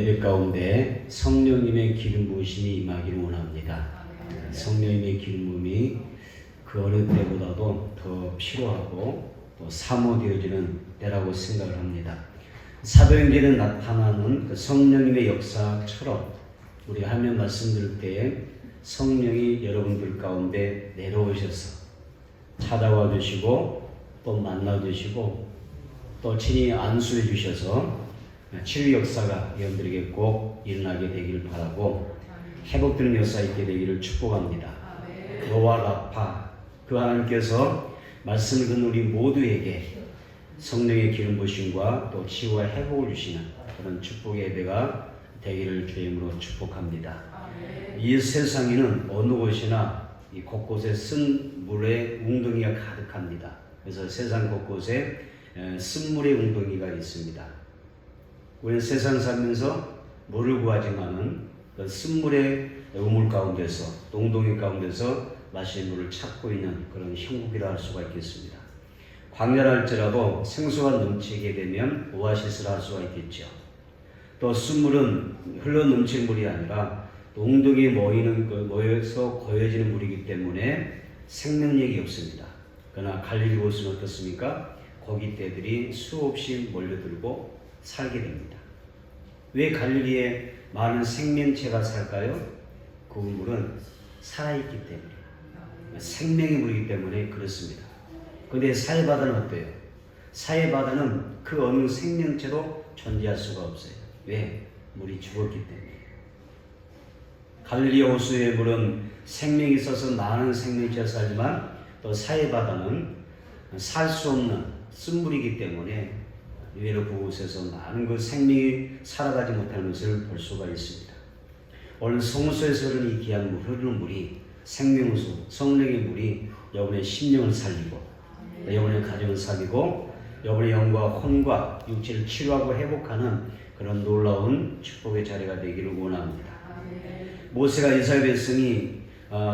예배 가운데 성령님의 기름 부으심이 임하기를 원합니다. 성령님의 기름 부음이 그 어느 때보다도 더 필요하고 또 사모되어지는 때라고 생각을 합니다. 사도행전에 나타나는 그 성령님의 역사처럼 우리 하면 말씀드릴 때에 성령이 여러분들 가운데 내려오셔서 찾아와 주시고 또 만나 주시고 또 친히 안수해 주셔서 치유 역사가 여러분들에게 꼭 일어나게 되기를 바라고 회복되는 역사 있게 되기를 축복합니다. 노아 라파 그 하나님께서 말씀을 듣는 우리 모두에게 성령의 기름 부으심과 또 치유와 회복을 주시는 그런 축복의 예배가 되기를 주의 이름으로 축복합니다. 이 세상에는 어느 곳이나 이 곳곳에 쓴 물의 웅덩이가 가득합니다. 그래서 세상 곳곳에 쓴물의 웅덩이가 있습니다. 우리는 세상 살면서 물을 구하지만은 그 쓴물의 우물 가운데서 웅덩이 가운데서 마실 물을 찾고 있는 그런 형국이라 할 수가 있겠습니다. 광야라 할지라도 생수가 넘치게 되면 오아시스라 할 수가 있겠죠. 또 쓴물은 흘러 넘치는 물이 아니라 웅덩이에 모여서 고여지는 물이기 때문에 생명력이 없습니다. 그러나 갈릴리 곳은 어떻습니까? 거기떼들이 수없이 몰려들고 살게 됩니다. 왜 갈릴리에 많은 생명체가 살까요? 그 물은 살아있기 때문에, 생명의 물이기 때문에 그렇습니다. 그런데 사해바다는 어때요? 사해바다는 그 어느 생명체도 존재할 수가 없어요. 왜? 물이 죽었기 때문에. 갈릴리 호수의 물은 생명이 있어서 많은 생명체가 살지만 또 사해바다는 살 수 없는 쓴물이기 때문에 의외로 그곳에서 많은 그 생명이 살아가지 못하는 것을 볼 수가 있습니다. 오늘 성소에서 흐르는 이 귀한 물, 흐르는 물이 생명수, 성령의 물이 여러분의 심령을 살리고 여러분의 가정을 살리고 여러분의 영과 혼과 육체를 치료하고 회복하는 그런 놀라운 축복의 자리가 되기를 원합니다. 모세가 이스라엘 백성이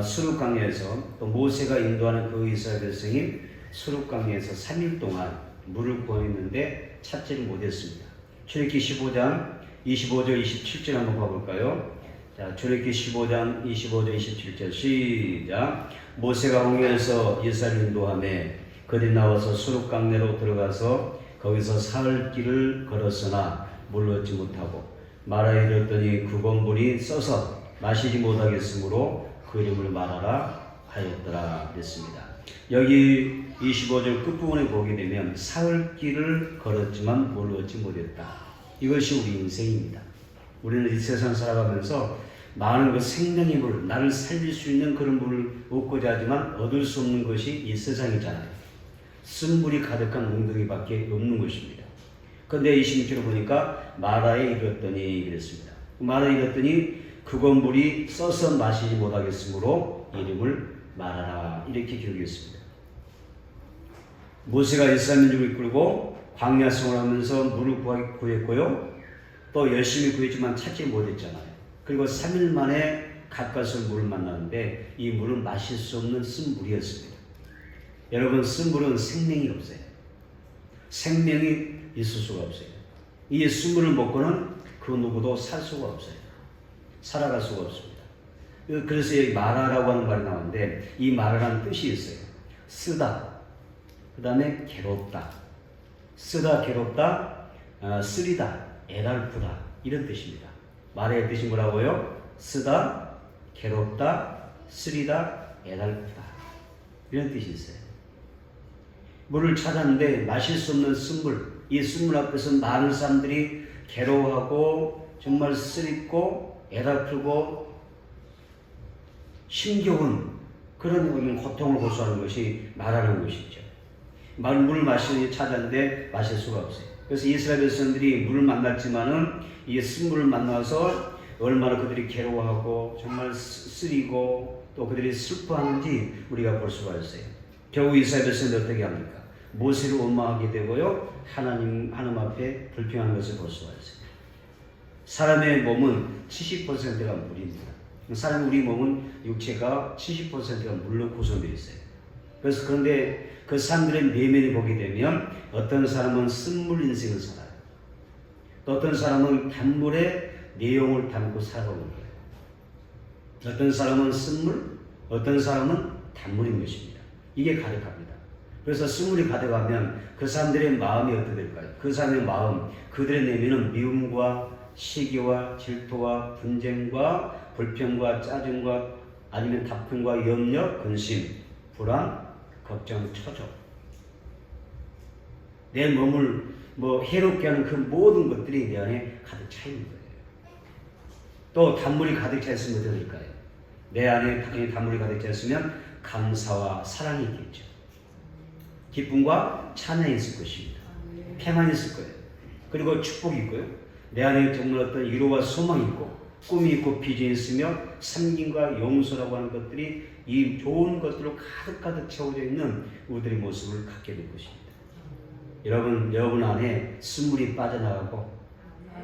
수르강에서 또 모세가 인도하는 그 이스라엘 백성이 수르강에서 3일 동안 물을 구했는데 찾지를 못했습니다. 출애굽기 15장 25절 27절 한번 봐볼까요? 자, 출애굽기 15장 25절 27절 시작. 모세가 홍해에서 이스라엘 인도하매 그들이 나와서 수르강내로 들어가서 거기서 사흘 길을 걸었으나 물을 얻지 못하고 마라에 이르렀더니 그 건물이 써서 마시지 못하겠으므로 그 이름을 마라라 하였더라 그랬습니다. 여기 25절 끝부분에 보게 되면 사흘 길을 걸었지만 물을 얻지 못했다. 이것이 우리 인생입니다. 우리는 이 세상 살아가면서 많은 그 생명의 물, 나를 살릴 수 있는 그런 물을 얻고자 하지만 얻을 수 없는 것이 이 세상이잖아요. 쓴물이 가득한 웅덩이밖에 없는 것입니다. 그런데 26절을 보니까 마라에 이르렀더니 그랬습니다. 마라에 이르렀더니 그 건물이 써서 마시지 못하겠으므로 이름을 마라라 이렇게 기록했습니다. 모세가 이스라엘 민족을 이끌고 광야 생활을 하면서 물을 구했고요. 또 열심히 구했지만 찾지 못했잖아요. 그리고 3일 만에 가까스로 물을 만났는데 이 물은 마실 수 없는 쓴물이었습니다. 여러분, 쓴물은 생명이 없어요. 생명이 있을 수가 없어요. 이 쓴물을 먹고는 그 누구도 살 수가 없어요. 살아갈 수가 없습니다. 그래서 여기 마라라고 하는 말이 나오는데 이 마라라는 뜻이 있어요. 쓰다, 그 다음에 괴롭다, 쓰다, 괴롭다, 쓰리다, 애달프다 이런 뜻입니다. 마라의 뜻이 뭐라고요? 쓰다, 괴롭다, 쓰리다, 애달프다 이런 뜻이 있어요. 물을 찾았는데 마실 수 없는 쓴물, 이 쓴물 앞에서 많은 사람들이 괴로워하고 정말 쓰리고 애달프고 힘겨운 그런 고통을 호소하는 것이 마라는 것이죠. 물을 마시는 찾았는데 마실 수가 없어요. 그래서 이스라엘 백성들이 물을 만났지만은 이 쓴물을 만나서 얼마나 그들이 괴로워하고 정말 쓰리고 또 그들이 슬퍼하는지 우리가 볼 수가 있어요. 결국 이스라엘 백성들이 어떻게 합니까? 모세를 원망하게 되고요. 하나님 앞에 불평하는 것을 볼 수가 있어요. 사람의 몸은 70%가 물입니다. 우리 몸은 육체가 70%가 물로 구성되어 있어요. 그래서 그런데 그 사람들의 내면을 보게 되면 어떤 사람은 쓴물 인생을 살아요. 또 어떤 사람은 단물에 내용을 담고 살아가는 거예요. 어떤 사람은 쓴물, 어떤 사람은 단물인 것입니다. 이게 가득합니다. 그래서 쓴물이 가득하면 그 사람들의 마음이 어떻게 될까요? 그 사람의 마음, 그들의 내면은 미움과 시기와 질투와 분쟁과 불평과 짜증과 아니면 다툼과 염려, 근심, 불안, 걱정, 처져. 내 몸을 해롭게 하는 그 모든 것들이 내 안에 가득 차 있는 거예요. 또 단물이 가득 차 있으면 어떻게 될까요? 내 안에 당연히 단물이 가득 차 있으면 감사와 사랑이 있겠죠. 기쁨과 찬양이 있을 것입니다. 평안이 있을 거예요. 그리고 축복이 있고요. 내 안에 정말 어떤 위로와 소망이 있고 꿈이 있고 비전이 있으며 섬김과 용서라고 하는 것들이 이 좋은 것들로 가득 채워져 있는 우리들의 모습을 갖게 될 것입니다. 여러분 안에 쓴물이 빠져나가고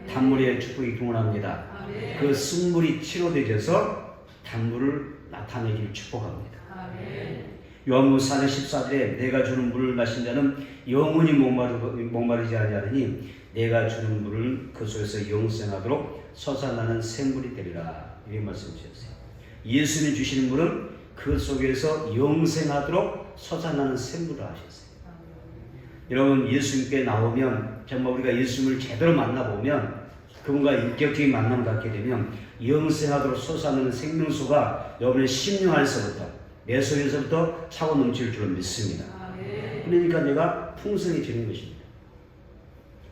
단물의 축복이 동원합니다. 그 쓴물이 치료되어서 단물을 나타내기를 축복합니다. 요한복음 4장 14절에 내가 주는 물을 마신 자는 영원히 목마르지 아니하느니 내가 주는 물은 그 속에서 영생하도록 솟아나는 샘물이 되리라. 이렇게 말씀 주셨어요. 예수님이 주시는 물은 그 속에서 영생하도록 솟아나는 샘물을 하셨어요. 여러분 예수님께 나오면 정말 우리가 예수님을 제대로 만나보면 그분과 인격적인 만남을 갖게 되면 영생하도록 솟아나는 생명수가 여러분의 심령 안에서부터 내 속에서부터 차고 넘칠 줄 믿습니다. 그러니까 내가 풍성해지는 것입니다.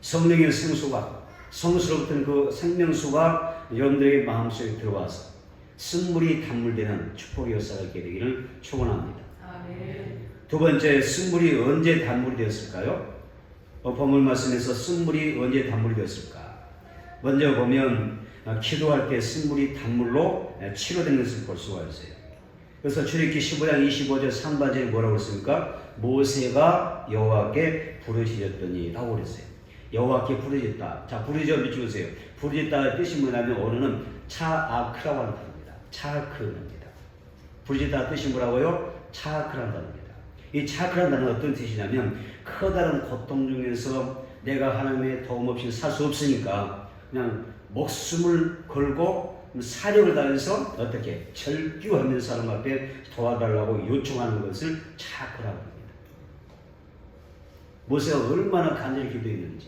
성령의 생수가 성수로부터 그 생명수가 여러분들의 마음속에 들어와서 쓴물이 단물되는 축복의 역사가 있게 되기를 축원합니다. 두 번째, 쓴물이 언제 단물이 되었을까요? 본문 말씀에서 쓴물이 언제 단물이 되었을까? 먼저 보면 기도할 때 쓴물이 단물로 치료되는 것을 볼 수가 있어요. 그래서 출애굽기 15장 25절 상반절에 뭐라고 했습니까? 모세가 여호와께 부르짖었더니 라고 그랬어요. 여호와께 부르짖었다. 자, 부르짖어 비추세요. 부르짖다의 뜻이 뭐냐면 오늘은 차아크라고 하는 단어입니다. 차아크입니다. 부르짖다 뜻이 뭐라고요? 차아크라는 단어입니다. 이 차아크라는 단어는 어떤 뜻이냐면 커다란 고통 중에서 내가 하나님의 도움 없이 살 수 없으니까 그냥 목숨을 걸고 사력을 다해서 어떻게 절규하면서 사람 앞에 도와달라고 요청하는 것을 차크라고 합니다. 모세가 얼마나 간절히 기도했는지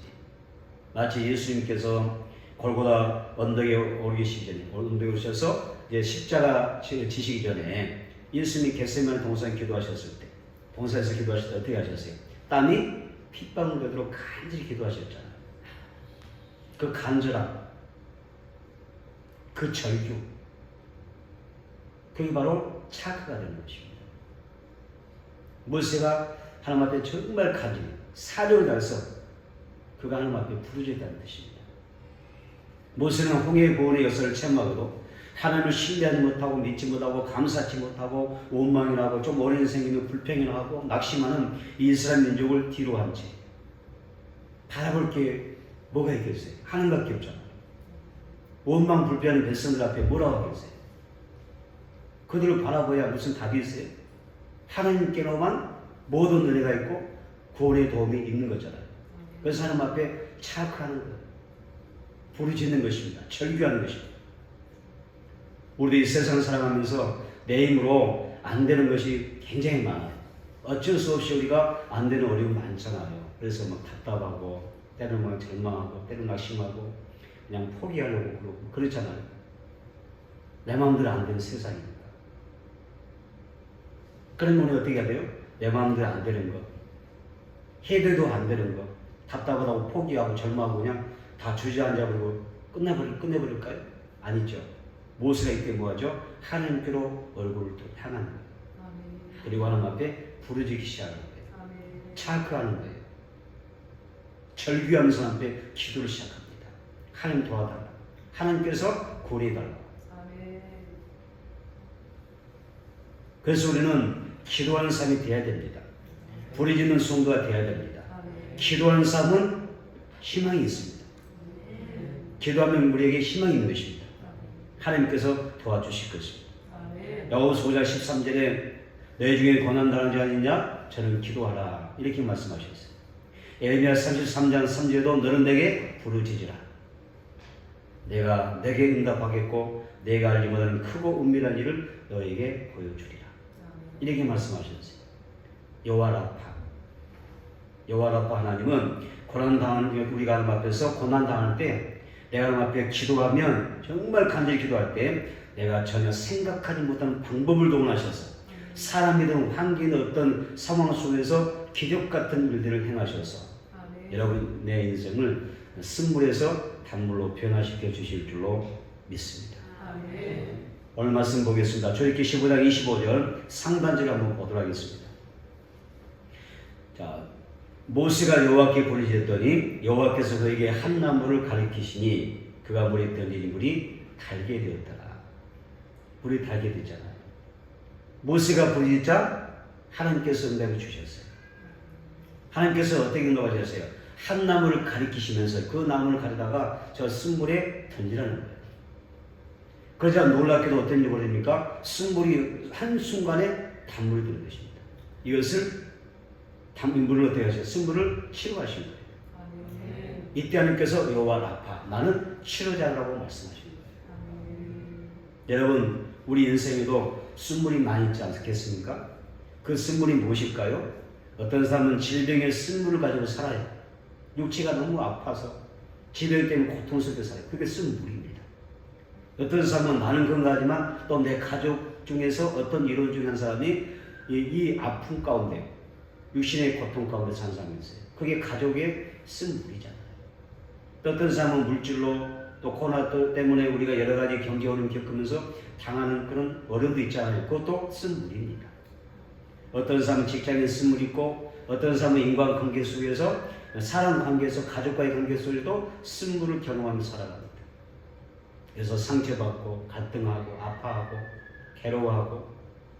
마치 예수님께서 골고다 언덕에 오르시기 전에 언덕에 오셔서 이제 십자가 지시기 전에 예수님이 겟세마네 동산에 기도하셨을 때 동산에서 기도하실 때 어떻게 하셨어요? 땀이 핏방울 되도록 간절히 기도하셨잖아요. 그 간절함 그 절규 그게 바로 차크가 되는 것입니다. 모세가 하나님 앞에 정말 간절히 사력을 다해서 그가 하나님 앞에 부르짖었다는 뜻입니다. 모세는 홍해의 구원의 역사를 체험하고도 하나님을 신뢰하지 못하고 믿지 못하고 감사하지 못하고 원망이나 하고 좀 어린 생기면 불평이나 하고 낙심하는 이스라엘 민족을 뒤로 한 채 바라볼 게 뭐가 있겠어요? 하나님밖에 없잖아요. 원망 불평하는 백성들 앞에 뭐라고 하겠어요? 그들을 바라봐야 무슨 답이 있어요? 하나님께로만 모든 은혜가 있고 구원의 도움이 있는 거잖아요. 그래서 하나님 앞에 차크하는 거예요. 부르짖는 것입니다. 절규하는 것입니다. 우리도 이 세상을 살아가면서 내 힘으로 안 되는 것이 굉장히 많아요. 어쩔 수 없이 우리가 안 되는 어려움이 많잖아요. 그래서 막 답답하고 때로는 막 절망하고 때로는 낙심하고 그냥 포기하려고 그러고 그렇잖아요. 내 마음대로 안 되는 세상이니까. 그러면 우리 어떻게 해야 돼요? 내 마음대로 안 되는 거, 해도 안 되는 거, 답답하다고 포기하고 절망하고 그냥 다 주저앉아버리고 끝내버릴까요? 아니죠. 모세가 이때 뭐하죠? 하나님께로 얼굴을 또 향하는 거예요. 그리고 하나님 앞에 부르짖기 시작하는 거예요. 차크하는 거예요. 절규하면서 하나님 앞에 기도를 시작합니다. 하나님 도와달라. 하나님께서 구원해달라. 그래서 우리는 기도하는 삶이 되어야 됩니다. 부르짖는 성도가 되어야 됩니다. 기도하는 삶은 희망이 있습니다. 기도하면 우리에게 희망이 있는 것입니다. 하나님께서 도와주실 것입니다. 야고보서 5장 13절에 너희 중에 고난당한 자가 있냐? 저는 기도하라. 이렇게 말씀하셨어요. 에레미야 33장 3절에도 너는 내게 부르짖으라. 내가 내게 응답하겠고 내가 알지 못하는 크고 은밀한 일을 너에게 보여주리라. 이렇게 말씀하셨어요. 여호와 라파. 여호와 라파 하나님은 고난당한 우리가 하나님 앞에서 고난당할 때 내가 하나님 앞에 기도하면 정말 간절히 기도할 때 내가 전혀 생각하지 못하는 방법을 동원하셔서 사람이든 환경이든 어떤 상황 속에서 기적 같은 일들을 행하셔서 여러분 내 인생을 쓴물에서 단물로 변화시켜 주실 줄로 믿습니다. 오늘 말씀 보겠습니다. 출애굽기 15장 25절 상반절을 한번 보도록 하겠습니다. 자, 모세가 여호와께 부르짖었더니 여호와께서 그에게 한 나무를 가리키시니 그가 물에 던지니 물이 달게 되었더라. 물이 달게 됐잖아요. 모세가 부르짖자 하나님께서 응답해 주셨어요. 하나님께서 어떻게 응답하셨어요? 한 나무를 가리키시면서 그 나무를 가리다가 저 쓴물에 던지라는 거예요. 그러자 놀랍게도 어떤 일이 벌어집니까? 쓴물이 한순간에 단물이 되는 것입니다. 이것을 물을 어떻게 하셔요? 쓴물을 치료하신 거예요. 이때 하나님께서 여호와 라파, 나는 치료자라고 말씀하신 거예요. 여러분, 우리 인생에도 쓴물이 많이 있지 않겠습니까? 그 쓴물이 무엇일까요? 어떤 사람은 질병의 쓴물을 가지고 살아요. 육체가 너무 아파서 질병 때문에 고통스럽게 살아요. 그게 쓴물입니다. 어떤 사람은 나는 건강하지만 또 내 가족 중에서 어떤 이론 중에 한 사람이 이 아픔 가운데 육신의 고통 가운데 사는 사람이 있어요. 그게 가족의 쓴물이잖아요. 또 어떤 사람은 물질로 또 코로나 때문에 우리가 여러 가지 경제 어려움 겪으면서 당하는 그런 어려움도 있잖아요. 그것도 쓴물입니다. 어떤 사람은 직장에 쓴물이 있고 어떤 사람은 인간관계 속에서 사람 관계에서 가족과의 관계 속에도 쓴물을 경험하며 살아갑니다. 그래서 상처받고 갈등하고 아파하고 괴로워하고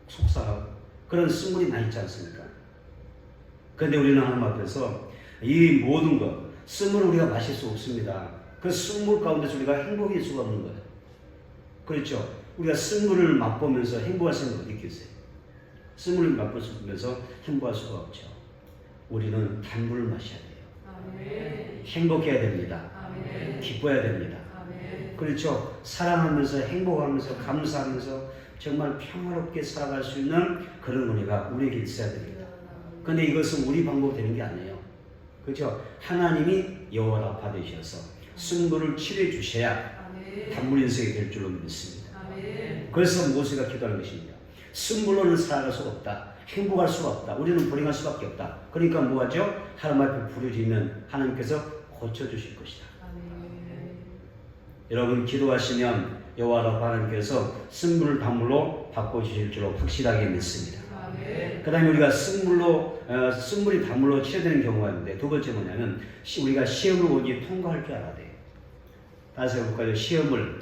속상하고 그런 쓴물이 많이 있지 않습니까? 그런데 우리는 하나님 앞에서 이 모든 것 쓴물을 우리가 마실 수 없습니다. 그 쓴물 가운데서 우리가 행복할 수가 없는 거예요. 그렇죠? 우리가 쓴물을 맛보면서 행복할 생각 어디 있겠어요? 쓴물을 맛보면서 행복할 수가 없죠. 우리는 단물을 마셔야 돼요. 아멘. 행복해야 됩니다. 아멘. 기뻐야 됩니다. 아멘. 그렇죠? 사랑하면서 행복하면서 감사하면서 정말 평화롭게 살아갈 수 있는 그런 은혜가 우리에게 있어야 됩니다. 그런데 이것은 우리 방법으로 되는 게 아니에요. 그렇죠? 하나님이 여호와 라파 되셔서 쓴물을 치료해 주셔야 단물 인생이 될 줄로 믿습니다. 그래서 모세가 기도하는 것입니다. 쓴물로는 살아갈 수가 없다. 행복할 수가 없다. 우리는 불행할 수밖에 없다. 그러니까 뭐하죠? 하나님 앞에 부르짖으면 하나님께서 고쳐주실 것이다. 여러분 기도하시면 여호와 라파 하나님께서 쓴물을 단물로 바꿔주실 줄로 확실하게 믿습니다. 그 다음에 우리가 쓴물이 단물로 치료되는 경우가 있는데 두 번째 뭐냐면 우리가 시험을 오지 통과할 줄 알아야 돼요. 다시 해볼까요? 시험을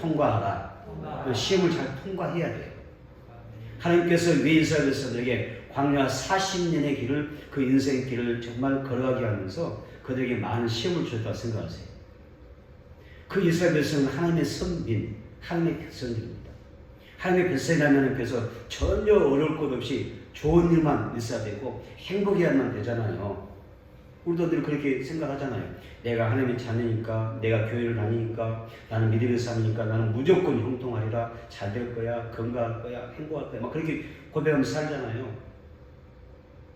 통과하라. 시험을 잘 통과해야 돼요. 하나님께서 왜 이스라엘 백성들에게 광야 40년의 길을 그 인생의 길을 정말 걸어가게 하면서 그들에게 많은 시험을 주셨다고 생각하세요. 그 이스라엘 백성은 하나님의 선민, 하나님의 백성들입니다. 하나님의 백성이라면 하나님께서 전혀 어려울 것 없이 좋은 일만 있어야 되고 행복해야만 되잖아요. 우리도 늘 그렇게 생각하잖아요. 내가 하나님의 자녀니까, 내가 교회를 다니니까, 나는 믿음의 삶이니까 나는 무조건 형통하리라, 잘 될 거야, 건강할 거야, 행복할 거야 막 그렇게 고백하면서 살잖아요.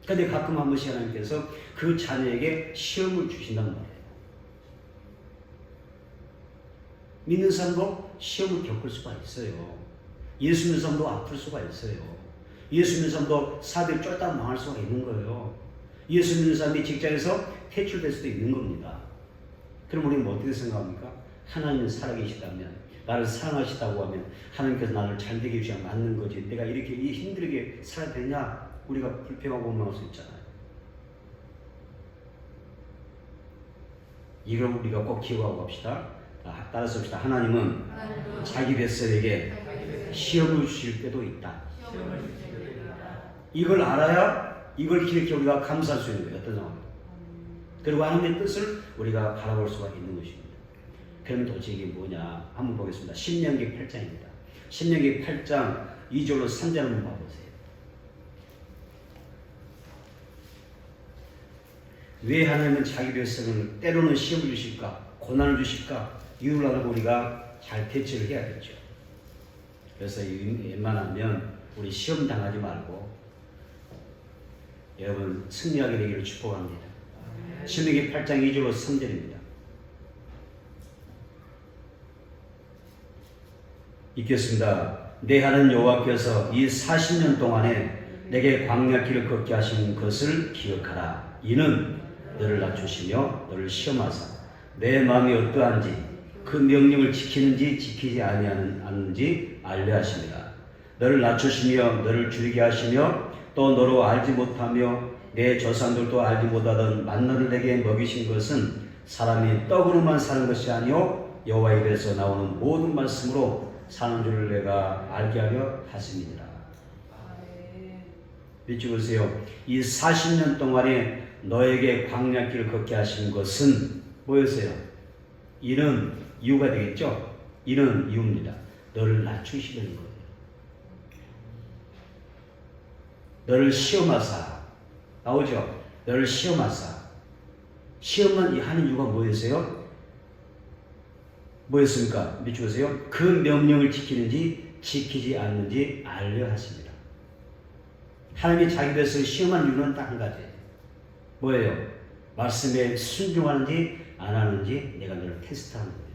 그런데 가끔 한 번씩 하나님께서 그 자녀에게 시험을 주신단 말이에요. 믿는 사람도 시험을 겪을 수가 있어요. 예수 믿는 사람도 아플 수가 있어요. 예수 믿는 사람도 사업에 쫄딱 망할 수가 있는 거예요. 예수 믿는 사람이 직장에서 퇴출될 수도 있는 겁니다. 그럼 우리는 어떻게 생각합니까? 하나님은 살아계시다면, 나를 사랑하시다고 하면 하나님께서 나를 잘되게 해주셔야 맞는 거지. 내가 이렇게 힘들게 살아야 되냐? 우리가 불평하고 원망할 수 있잖아요. 이걸 우리가 꼭 기억하고 갑시다. 따라서 합시다. 하나님은 자기 백성에게 시험을 주실 때도 있다. 이걸 알아야 이걸 기억해 우리가 감사할 수 있는 거예요. 어떤 상황에서. 그리고 하나님의 뜻을 우리가 바라볼 수가 있는 것입니다. 그럼 도대체 이게 뭐냐? 한번 보겠습니다. 신명기 8장입니다. 신명기 8장 2절로 3절 한번 봐보세요. 왜 하나님은 자기 백성을 때로는 시험을 주실까? 고난을 주실까? 이유를 알고 우리가 잘 대처를 해야겠죠. 그래서 웬만하면 우리 시험 당하지 말고 여러분 승리하게 되기를 축복합니다. 신명기 8장 2절로 3절입니다. 읽겠습니다. 내 하나님 여호와께서 이 40년 동안에 내게 광야 길을 걷게 하신 것을 기억하라. 이는 너를 낮추시며 너를 시험하사 내 마음이 어떠한지 그 명령을 지키는지 지키지 아니하는지 알려 하십니다. 너를 낮추시며 너를 줄이게 하시며 또 너로 알지 못하며 내 조상들도 알지 못하던 만나를 내게 먹이신 것은 사람이 떡으로만 사는 것이 아니요 여호와 입에서 나오는 모든 말씀으로 사는 줄을 내가 알게 하려 하심이니라. 믿지 보세요. 이 40년 동안에 너에게 광야 길을 걷게 하신 것은 뭐였어요? 이는 이유가 되겠죠? 이는 이유입니다. 너를 낮추시려는 거예요. 너를 시험하사. 나오죠? 너를 시험하사. 시험만 하는 이유가 뭐였어요? 뭐였습니까? 믿지 보세요. 그 명령을 지키는지 지키지 않는지 알려 하십니다. 하나님이 자기 백성을 시험하는 이유는 딱 한 가지예요. 뭐예요? 말씀에 순종하는지 안 하는지 내가 너를 테스트하는 거예요.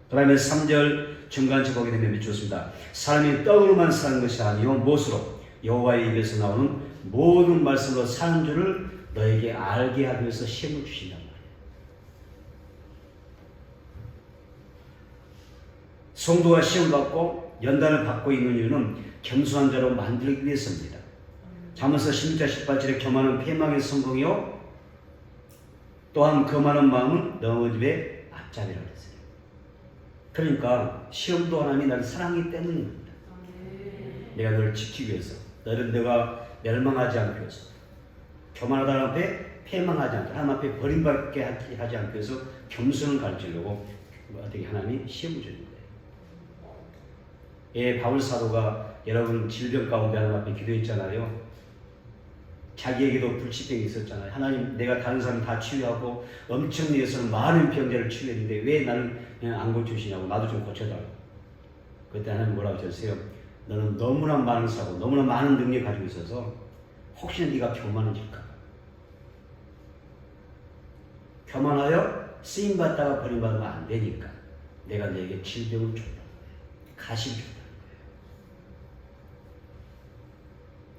그 다음에 3절 중간치 보게 되면 믿습니다. 사람이 떡으로만 사는 것이 아니요 무엇으로? 여호와의 입에서 나오는 모든 말씀으로 사는 줄을 너에게 알게 하기 위해서 시험을 주신단 말이에요. 성도가 시험 받고 연단을 받고 있는 이유는 겸손한 자로 만들기 위해서입니다. 잠언서 16장 18절에 교만은 패망의 성공이요 또한 거만한 마음은 넘어짐의 앞잡이라고 했어요. 그러니까 시험도 하나님이 나를 사랑하기 때문입니다. 내가 너를 지키기 위해서, 내가 멸망하지 않기 위해서, 교만하다는 앞에 패망하지 않게, 하나님 앞에 버림받게 하지 않기 위해서 겸손을 가르치려고 어떻게 하나님이 시험을 주는 거예요. 예, 바울 사도가 여러분 질병 가운데 하나님 앞에 기도했잖아요. 자기에게도 불치병이 있었잖아요. 하나님, 내가 다른 사람 다 치유하고 엄청 위해서는 많은 병자를 치유했는데 왜 나를 그냥 안 고쳐주시냐고, 나도 좀 고쳐달라고. 그때 하나님 뭐라고 하셨어요? 너는 너무나 많은 사고 너무나 많은 능력 가지고 있어서 혹시나 네가 교만해질까? 교만하여 쓰임받다가 버림받으면 안 되니까 내가 너에게 질병을 줬다. 가시를 줬다.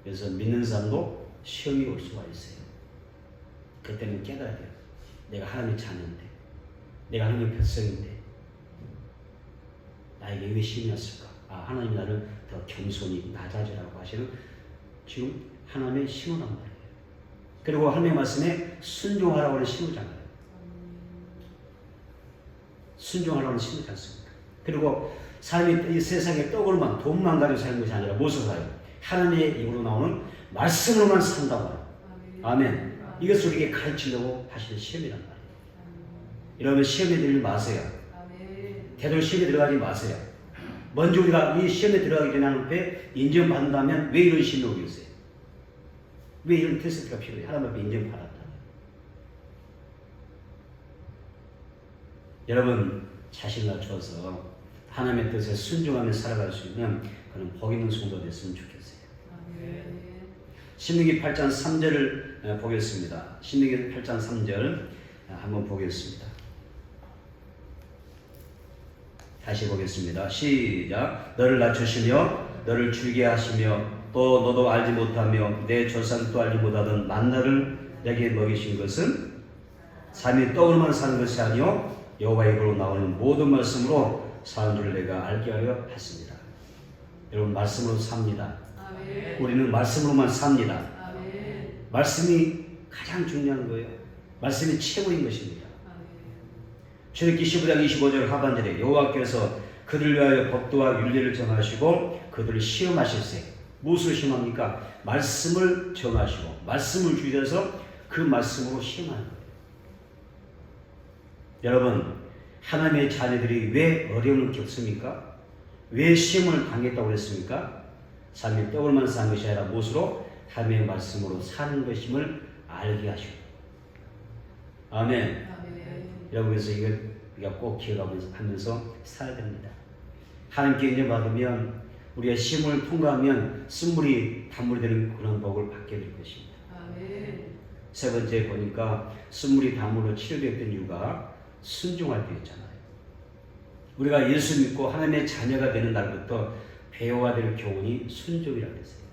그래서 믿는 사람도 시험이 올 수가 있어요. 그때는 깨달아야 돼요. 내가 하나님의 자녀인데, 내가 하나님의 백성인데 나에게 왜 시험이 왔을까? 아, 하나님이 나를 더 겸손히 낮아지라고 하시는 지금 하나님의 신호란 말이에요. 그리고 하나님의 말씀에 순종하라고 하는 신호잖아요. 순종하라고 하는 신호지 않습니까? 그리고 사람이 이 세상에 떡으로만 돈만 가지고 사는 것이 아니라 무엇으로 살아요? 하나님의 입으로 나오는 말씀으로만 산다고 해요. 아멘. 이것을 우리에게 가르치려고 하시는 시험이란 말이에요. 이러면 시험에 들지 마세요. 되도록 시험에 들어가지 마세요. 먼저 우리가 이 시험에 들어가기 전에 하나님 앞에 인정받는다면 왜 이런 시험이 오겠어요? 왜 이런 테스트가 필요해요? 하나님 앞에 인정받았다. 여러분 자신을 낮춰서 하나님의 뜻에 순종하며 살아갈 수 있는 그런 복 있는 성도 됐으면 좋겠어요. 신명기 8장 3절을 보겠습니다. 신명기 8장 3절 한번 보겠습니다. 다시 보겠습니다. 시작. 너를 낮추시며 너를 줄게 하시며 또 너도 알지 못하며 내 조상도 알지 못하던 만나를 내게 먹이신 것은 삶이 떡으로만 사는 것이 아니요 여호와의 입으로 나오는 모든 말씀으로 사는 줄을 내가 알게 하려 하십니다. 여러분 말씀으로 삽니다. 아멘. 우리는 말씀으로만 삽니다. 아멘. 말씀이 가장 중요한 거예요. 말씀이 최고인 것입니다. 출애굽기 15장 25절 하반절에 여호와께서 그들 위하여 법도와 윤리를 정하시고 그들을 시험하실세. 무엇을 시험합니까? 말씀을 정하시고 말씀을 주셔서 그 말씀으로 시험하는 거예요. 여러분 하나님의 자녀들이 왜 어려움을 겪습니까? 왜 시험을 당했다고 했습니까? 삶이 떡으로만 사는 것이 아니라 무엇으로? 하나님의 말씀으로 사는 것임을 알게 하시고. 아멘. 여러분 그래서 이거 우리가 꼭 기억하면서 살아야 됩니다. 하나님께 인정 받으면 우리가 시험을 통과하면 쓴물이 단물이 되는 그런 복을 받게 될 것입니다. 아멘. 세 번째 보니까 쓴물이 단물로 치료되었던 이유가 순종할 때였잖아요. 우리가 예수 믿고 하나님의 자녀가 되는 날부터 배워야 될 교훈이 순종이라고 했어요.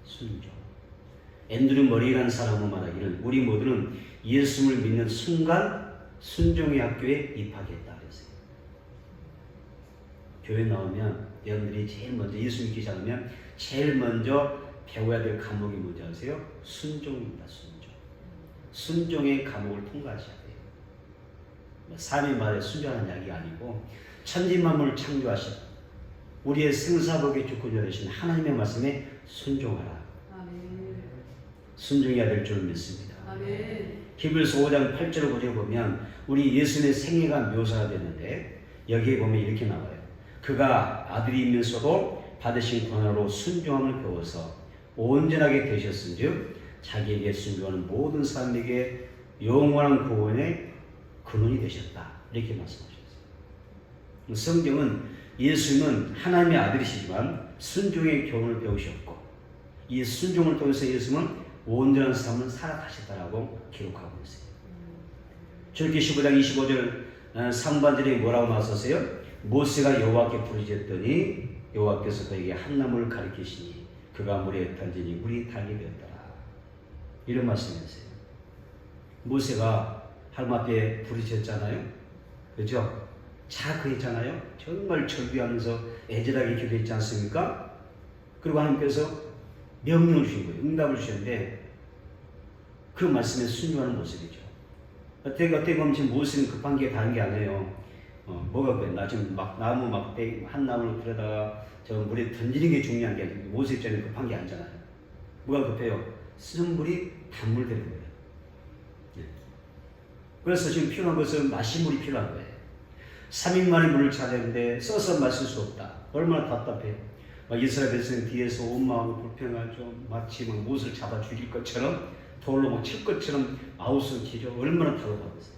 순종. 앤드류 머리라는 사람은 말하기를 우리 모두는 예수를 믿는 순간 순종의 학교에 입학했다 그랬어요. 교회 나오면 여러분들이 제일 먼저 예수 믿기 시작하면 제일 먼저 배워야 될 과목이 뭔지 아세요? 순종입니다. 순종. 순종의 과목을 통과하셔야 돼요. 삶의 말에 순종하는 이야기가 아니고 천지만물을 창조하신 우리의 생사복의 주권자 되신 하나님의 말씀에 순종하라. 아멘. 순종해야 될 줄 믿습니다. 아멘. 히브리서 5장 8절을 보면 우리 예수님의 생애가 묘사가 되는데 여기에 보면 이렇게 나와요. 그가 아들이면서도 받으신 권한으로 순종함을 배워서 온전하게 되셨은즉 자기에게 순종하는 모든 사람에게 영원한 구원의 근원이 되셨다. 이렇게 말씀하셨어요. 성경은 예수님은 하나님의 아들이시지만 순종의 교훈을 배우셨고 이 순종을 통해서 예수님은 온전한 삶을 살아가셨다라고 기록하고 있어요. 출애굽기 15장 25절 상반절에 뭐라고 나왔었어요? 모세가 여호와께 부르짖었더니 여호와께서 그에게 한 나무를 가리키시니 그가 물에 던지니 물이 달게 되었더라. 이런 말씀이었어요. 모세가 하나님 앞에 부르짖었잖아요. 그렇죠? 자그했잖아요. 정말 절규하면서 애절하게 기도했지 않습니까? 그리고 하나님께서 명령을 주신 거예요. 응답을 주셨는데 그 말씀에 순종하는 모습이죠. 어떻게 보면 지금 모습은 급한 게 다른 게 아니에요. 뭐가 그래? 나 지금 막 나무 막대 한 나무를 풀어다가 저 물에 던지는 게 중요한 게 아니고 모세 입장에 급한 게 아니잖아요. 뭐가 급해요? 쓴물이 단물 되는 거예요. 네. 그래서 지금 필요한 것은 마신물이 필요한 거예요. 3일 만에 물을 찾았는데 써서 마실 수 없다. 얼마나 답답해. 이스라엘 백성 뒤에서 온 마음이 불평하죠. 마치 막 못을 잡아 죽일 것처럼 돌로 막 칠 것처럼 아우스 치죠. 얼마나 답답하겠어요.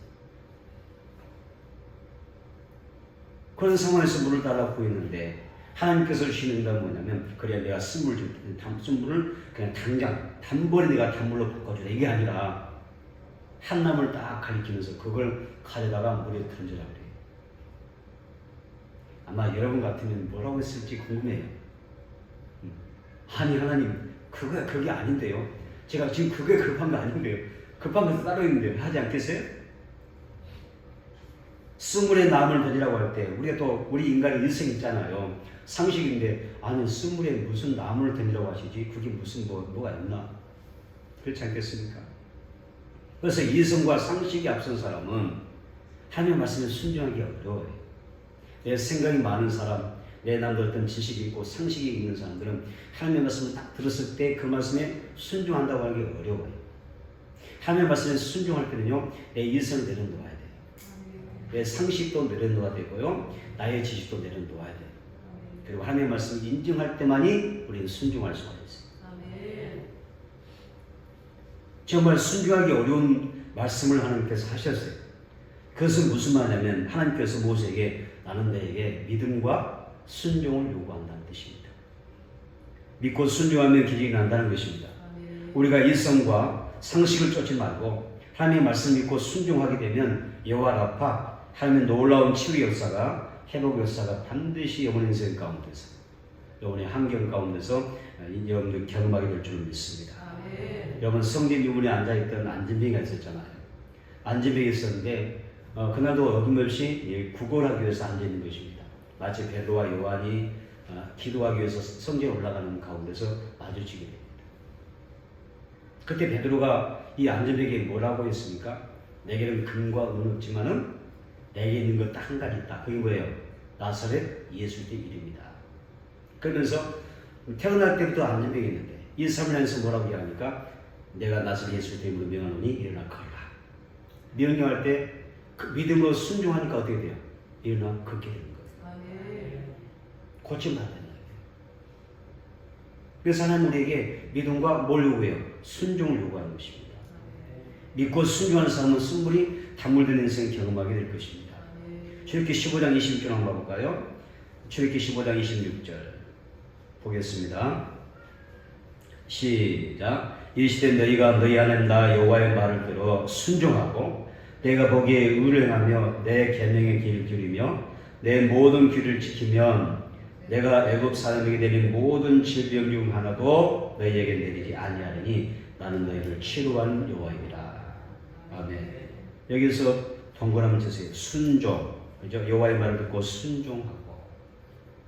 그런 상황에서 물을 달라고 구했는데 하나님께서 주시는 응답은 뭐냐면 그래야 내가 쓴물을 그냥 당장 단번에 내가 단물로 바꿔주라 이게 아니라 한 나무를 딱 가리키면서 그걸 가져다가 물에 던져라 그래요. 아마 여러분 같으면 뭐라고 했을지 궁금해요. 아니 하나님 그게 아닌데요. 제가 지금 그게 급한 거 아닌데요. 급한 것도 따로 있는데 하지 않겠어요? 쓴물에 나무를 던지라고 할 때 우리가 또 우리 인간의 일성이 있잖아요. 상식인데 아니 쓴물에 무슨 나무를 던지라고 하시지? 그게 무슨 뭐가 있나? 그렇지 않겠습니까? 그래서 이성과 상식이 앞선 사람은 하나님의 말씀에 순종하기 어려워요. 내 생각이 많은 사람, 내 남들 어떤 지식이 있고 상식이 있는 사람들은 하나님의 말씀을 딱 들었을 때 그 말씀에 순종한다고 하는 게 어려워요. 하나님의 말씀에 순종할 때는요, 내 이성을 내려놓아야 돼요. 내 상식도 내려놓아야 되고요, 나의 지식도 내려놓아야 돼요. 그리고 하나님의 말씀을 인정할 때만이 우리는 순종할 수가 있어요. 정말 순종하기 어려운 말씀을 하나님께서 하셨어요. 그것은 무슨 말이냐면 하나님께서 모세에게 나는 너에게 믿음과 순종을 요구한다는 뜻입니다. 믿고 순종하면 기적이 난다는 것입니다. 우리가 일성과 상식을 쫓지 말고 하나님의 말씀 믿고 순종하게 되면 여호와 라파 하나님의 놀라운 치유 역사가 회복 역사가 반드시 영혼의 인생 가운데서 영혼의 환경 가운데서 여러분들 경험하게 될 줄 믿습니다. 여러분 성전 유문에 앉아있던 안진뱅이가 있었잖아요. 안진뱅이 있었는데 그날도 어김없이 구걸하기 위해서 앉아있는 것입니다. 마치 베드로와 요한이 기도하기 위해서 성전에 올라가는 가운데서 마주치게 됩니다. 그때 베드로가 이 안진뱅이에게 뭐라고 했습니까? 내게는 금과 은은 없지만은 내게 있는 것 딱 한 가지 있다. 그게 뭐예요? 나사렛 예수의 이름이다. 그러면서 태어날 때부터 안진뱅이였는데 이 삶을 안에서 뭐라고 이야기합니까? 내가 나사렛 예수의 이름으로 명하노니 일어나 걸라. 명령할 때 그 믿음으로 순종하니까 어떻게 돼요? 일어나 걷게 되는 거예요. 고침받는 거예요. 그래서 하나님 우리에게 믿음과 뭘 요구해요? 순종을 요구하는 것입니다. 믿고 순종하는 사람은 쓴물이 단물된 인생 경험하게 될 것입니다. 아멘. 출애굽기 15장 26절 한번 봐볼까요? 출애굽기 15장 26절 보겠습니다. 시작. 이르시되 너희가 너희 하나님 나 여호와의 말을 들어 순종하고 내가 보기에 의를 행하며 내 계명의 길을 기울이며 내 모든 길을 지키면 내가 애굽 사람에게 내린 모든 질병 중 하나도 너희에게 내리지 아니하리니 나는 너희를 치료하는 여호와이니라. 아멘. 여기서 동그라미 치세요. 순종. 그죠? 여호와의 말을 듣고 순종하고.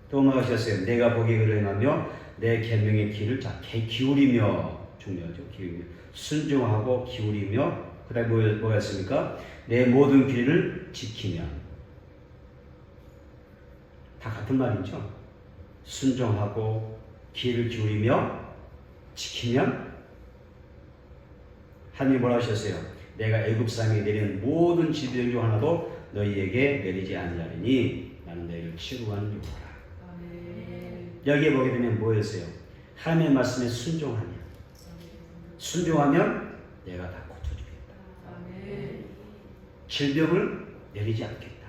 또 말하셨어요. 내가 보기에 의를 행하며 내 계명의 길을 기울이며. 중요하죠. 기울이며. 순종하고 기울이며. 그 다음에 뭐가 있습니까? 내 모든 길을 지키면. 다 같은 말이죠. 순종하고 길을 기울이며 지키면 하나님이 뭐라 하셨어요? 내가 애굽 사람에게 내리는 모든 질병 중 하나도 너희에게 내리지 아니하리니 나는 너희를 치료하는 여호와라. 아멘. 여기에 보게 되면 뭐였어요? 하나님의 말씀에 순종하면 순종하면 내가 다 고쳐주겠다. 아멘. 질병을 내리지 않겠다.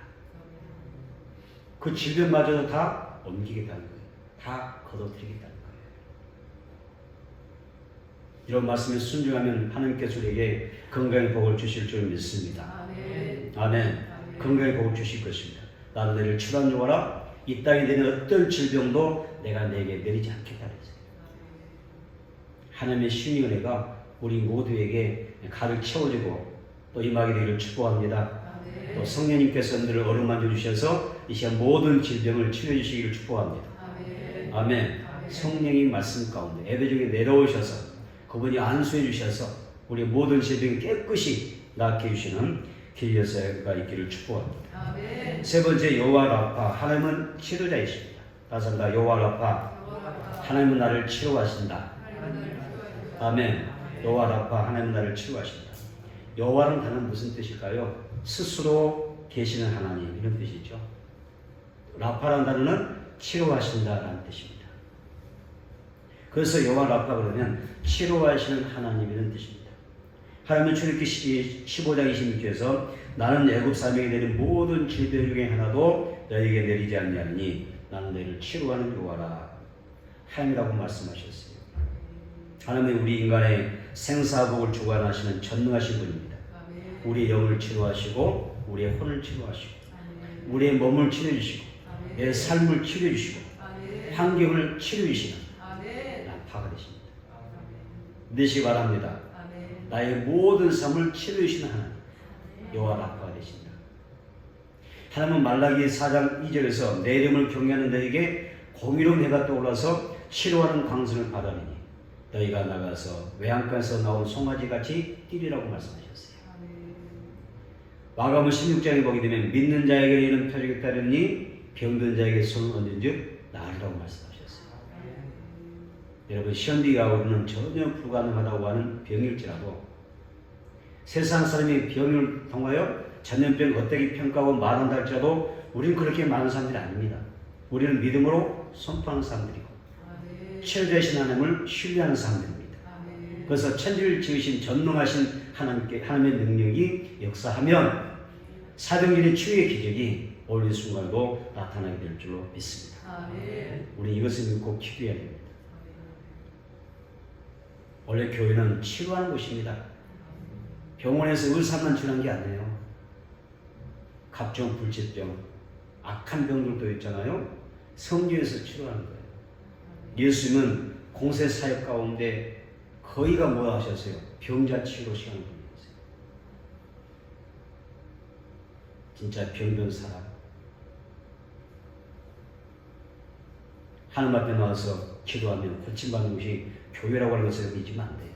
그 질병마저도 다 옮기겠다는 거예요. 다 걷어들이겠다는 거예요. 이런 말씀에 순종하면 하나님께서 우리에게 건강의 복을 주실 줄 믿습니다. 아멘. 아멘. 건강의 복을 주실 것입니다. 나는 너희를 치료하는 여호와라. 이 땅에 되는 어떤 질병도 내가 내게 내리지 않겠다 그랬어요. 하나님의 신의 은혜가 우리 모두에게 가득 채워지고 또 임하게 되기를 축복합니다. 아멘. 또 성령님께서 너희를 어루만져 주셔서 이 시간 모든 질병을 치료해 주시기를 축복합니다. 아멘. 아멘. 성령이 말씀 가운데 예배 중에 내려오셔서 그분이 안수해 주셔서 우리 모든 질병을 깨끗이 낫게 해주시는 길 여사가 있기를 축복합니다. 아멘. 세 번째 여호와 라파. 하나님은 치료자이십니다. 다시 한번 여호와 라파. 하나님은 나를 치료하신다. 아멘. 여호와 라파. 하나님은 나를 치료하신다. 여호와는 단어는 무슨 뜻일까요? 스스로 계시는 하나님 이런 뜻이죠. 라파라는 단어는 치료하신다라는 뜻입니다. 그래서 여호와 라파 그러면 치료하시는 하나님이라는 뜻입니다. 하나님은 출애굽기 15장 26절에서 나는 애굽 사람에게 내린 모든 질병 중에 하나도 너희에게 내리지 않냐니 나는 너희를 치료하는 여호와라 하나님이라고 말씀하셨어요. 하나님은 우리 인간의 생사복을 주관하시는 전능하신 분입니다. 아멘. 우리의 영을 치료하시고 우리의 혼을 치료하시고 아멘. 우리의 몸을 치료해주시고 아멘. 내 삶을 치료해주시고 아멘. 환경을 치료해주시는 아멘. 라파가 되십니다. 믿으시기 바랍니다. 아멘. 나의 모든 삶을 치료해주시는 하나님 여호와 라파가 되십니다. 하나님은 말라기 4장 2절에서 내 이름을 경외하는 너에게 공의로운 해가 떠올라서 치료하는 광선을 받아내니 너희가 나가서 외양간에서 나온 송아지같이 뛰리라고 말씀하셨어요. 아멘. 마가복음 16장에 보게 되면 믿는 자에게 이런 표적이 따르니 병든 자에게 손을 얹은 즉 나으리라고 말씀하셨어요. 여러분 현대의학으로는 전혀 불가능하다고 하는 병일지라도 세상 사람이 병을 통하여 전염병을 어떻게 평가하고 말한다 할지라도 우리는 그렇게 많은 사람들이 아닙니다. 우리는 믿음으로 선포하는 사람들이고 아멘. 치료자이신 하나님을 신뢰하는 사람들입니다. 아멘. 그래서 천지를 지으신 전능하신 하나님의 능력이 역사하면 사병진의 치유의 기적이 오늘 순간에도 나타나게 될 줄로 믿습니다. 아멘. 우리 이것을 믿고 기도해야 됩니다. 원래 교회는 치료하는 곳입니다. 병원에서 의사만 치료하는 게 아니에요. 각종 불치병, 악한 병들도 있잖아요. 성경에서 치료하는 거예요. 예수님은 공세 사역 가운데 거의가 뭐 하셨어요? 병자 치료 시간을 보내셨어요. 진짜 병든 사람 하나님 앞에 나와서 기도하면 고침받는 곳이 교회라고 하는 것을 잊으면 안 돼요.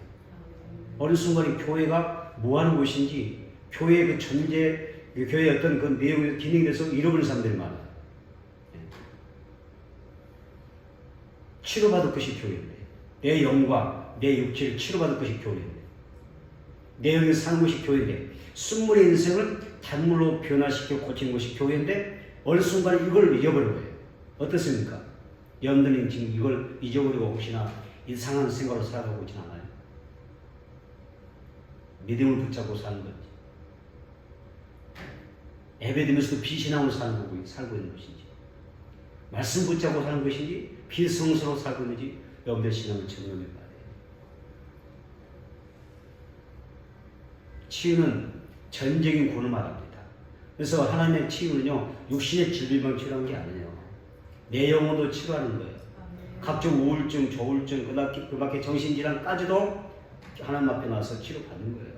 어느 순간에 교회가 뭐 하는 곳인지 교회의 그 존재, 교회의 어떤 그 내용의 기능에 대해서 잃어버린 사람들이 많아요. 치료받을 것이 교회인데 내 영과 내 육체를 치료받을 것이 교회인데 내 영이 사는 것이 교회인데 순물의 인생을 단물로 변화시켜 고치는 것이 교회인데 어느 순간에 이걸 잊어버린 거예요. 어떻습니까? 여러분들은 지금 이걸 잊어버리고 혹시나 이상한 생각으로 살아가고 있지는 않아요? 믿음을 붙잡고 사는 건지 예배드리면서도 비신앙으로 살고 있는 것인지, 말씀 붙잡고 사는 것인지, 비성스러워 살고 있는지 여러분의 신앙을 점검해 봐야 돼요. 치유는 전적인 구원을 말합니다. 그래서 하나님의 치유는요, 육신의 질병을 치료하는 게 아니에요. 내 영혼도 치료하는 거예요. 각종 우울증, 조울증, 그 밖에 정신질환까지도 하나님 앞에 나와서 치료받는 거예요.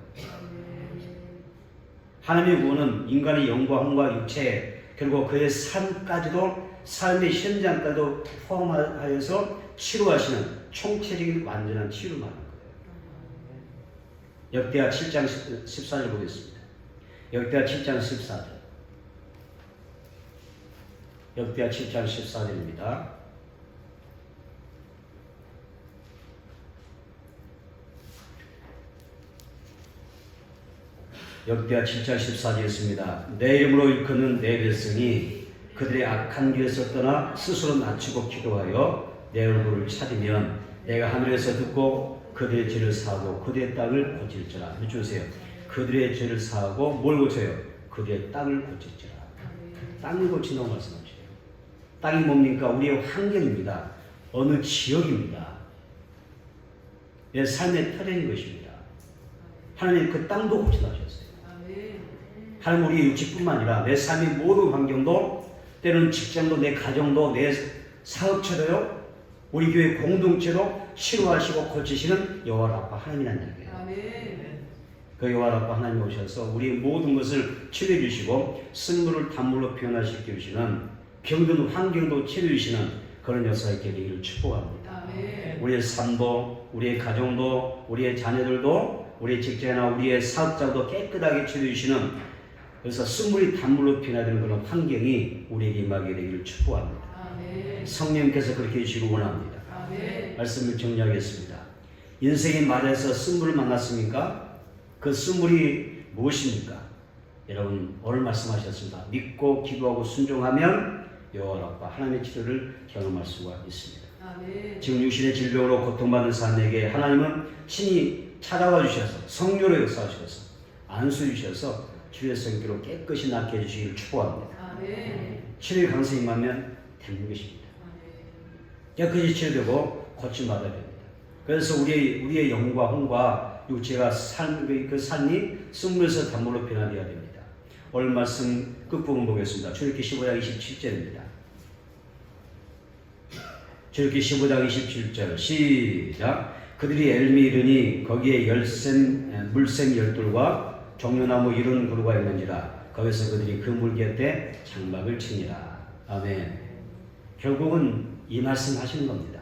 하나님의 구원은 인간의 영과 육체, 그리고 그의 삶까지도, 삶의 현장까지도 포함하여서 치료하시는 총체적인 완전한 치유를 말하는 거예요. 역대하 7장 14절 보겠습니다. 역대하 7장 14절. 역대하 7장 14절입니다. 역대하 7장 14절이었습니다. 내 이름으로 일컫는 내 백성이 그들의 악한 길에서 떠나 스스로 낮추고 기도하여 내 얼굴을 찾으면 내가 하늘에서 듣고 그들의 죄를 사하고 그들의 땅을 고칠지라. 해주세요. 그들의 죄를 사하고 뭘 고쳐요? 그들의 땅을 고칠지라. 땅을 고친다고 말씀하시죠. 땅이 뭡니까? 우리의 환경입니다. 어느 지역입니다. 내 삶의 터전인 것입니다. 하나님 그 땅도 고친다 하셨어요. 하나님 우리의 육체뿐만 아니라 내 삶의 모든 환경도, 때로는 직장도, 내 가정도, 내 사업체도요, 우리 교회 공동체도 치료하시고 고치시는 여호와 라파 하나님이라는 얘기예요. 그 여호와 라파 하나님 오셔서 우리의 모든 것을 치료해 주시고 쓴물을 단물로 변화시켜 주시는, 병든 환경도 치료해 주시는 그런 역사의 계기를 축복합니다. 우리의 삶도, 우리의 가정도, 우리의 자녀들도, 우리의 직장이나 우리의 사업자도 깨끗하게 치료해 주시는, 그래서 쓴물이 단물로 변화되는 그런 환경이 우리에게 임하게 되기를 축복합니다. 성령께서 그렇게 해주시고 원합니다. 말씀을 정리하겠습니다. 인생의 말에서 쓴물을 만났습니까? 그 쓴물이 무엇입니까? 여러분 오늘 말씀하셨습니다. 믿고 기도하고 순종하면 여호와 라파 하나님의 치료를 경험할 수가 있습니다. 지금 육신의 질병으로 고통받는 사람에게 하나님은 친히 찾아와 주셔서 성령으로 역사하셔서 안수해 주셔서 치료의 성기로 깨끗이 낫게 해주시기를 축복합니다. 치료의 강성이 임하면 되는 것입니다. 깨끗이 치료되고 고침받아야 됩니다. 그래서 우리의 영과 혼과 육체가 그 삶이 쓴물에서 단물로 변화되어야 됩니다. 오늘 말씀 끝부분 보겠습니다. 출애굽기 15장 27절입니다. 출애굽기 15장 27절 시작. 그들이 엘미 이르니 거기에 물샘 열둘과 종려나무 이런 그루가 있는지라. 거기서 그들이 그 물 곁에 장막을 치니라. 아멘. 결국은 이 말씀 하시는 겁니다.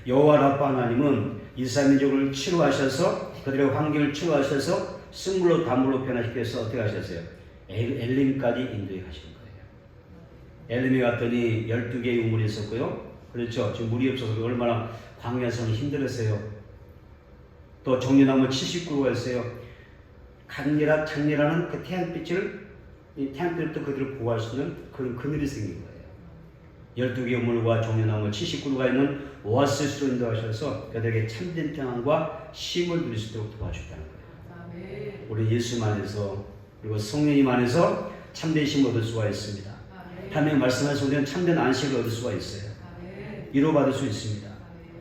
여호와 라파 하나님은 이스라엘 민족을 치료하셔서, 그들의 환경을 치료하셔서 쓴물로 단물로 변화시켜서 어떻게 하셨어요? 엘림까지 인도해 가시는 거예요. 엘림에 갔더니 12개의 우물이 있었고요. 그렇죠. 지금 물이 없어서 얼마나 광야에서는 힘들었어요. 또 종려나무 79그루가 있어요. 장렬하는 그 태양빛부터 그들을 보호할 수 있는 그런 그늘이 생긴 거예요. 12개의 우물과 종려나무 79그루가 있는 오아시스로 인도하셔서 그들에게 참된 평안과 쉼을 누릴 수 있도록 도와주셨다는 거예요. 우리 예수님 안에서, 그리고 성령님 안에서 참된 쉼을 얻을 수가 있습니다. 하나님 말씀하신 우리는 참된 안식을 얻을 수가 있어요. 위로받을 수 있습니다.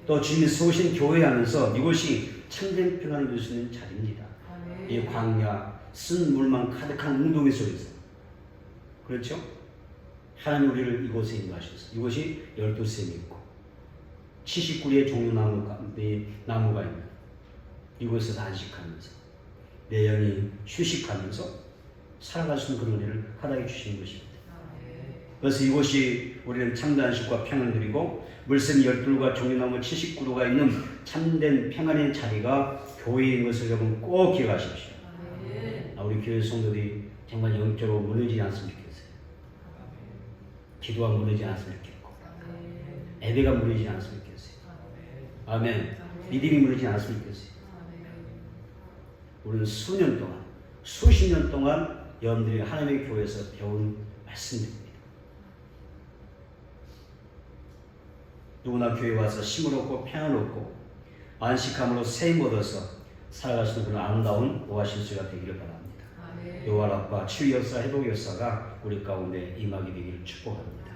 또 주님이 세우신 교회 안에서 이곳이 참된 평안을 누릴 수 있는 자리입니다. 이 광야, 쓴 물만 가득한 웅덩이 속에서. 그렇죠? 하나님 우리를 이곳에 인도하셔서 이곳이 12샘이 있고 70그루의 종려나무가 있는 이곳에서 안식하면서 내 영이 휴식하면서 살아갈 수 있는 그런 은혜를 허락해 주시는 것입니다. 그래서 이곳이 우리는 참된 안식과 평안을 누리고 물샘 12그루와 종려나무 70그루가 있는 참된 평안의 자리가 교회인 것을 여러분 꼭 기억하십시오. 우리 교회 성도들이 정말 영적으로 무너지지 않았으면 좋겠어요. 기도가 무너지지 않았으면 좋겠고, 예배가 무너지지 않았으면 좋겠어요. 아멘. 믿음이 무너지지 않았으면 좋겠어요. 우리는 수년 동안, 수십 년 동안 여러분들이 하나님의 교회에서 배운 말씀입니다. 누구나 교회에 와서 힘을 얻고 평안을 얻고 안식함으로 세임 얻어서 살아갈 수 있는 그런 아름다운 오아시스가 되기를 바랍니다. 아멘. 부활합과 치유 역사, 회복 역사가 우리 가운데 임하게 되기를 축복합니다.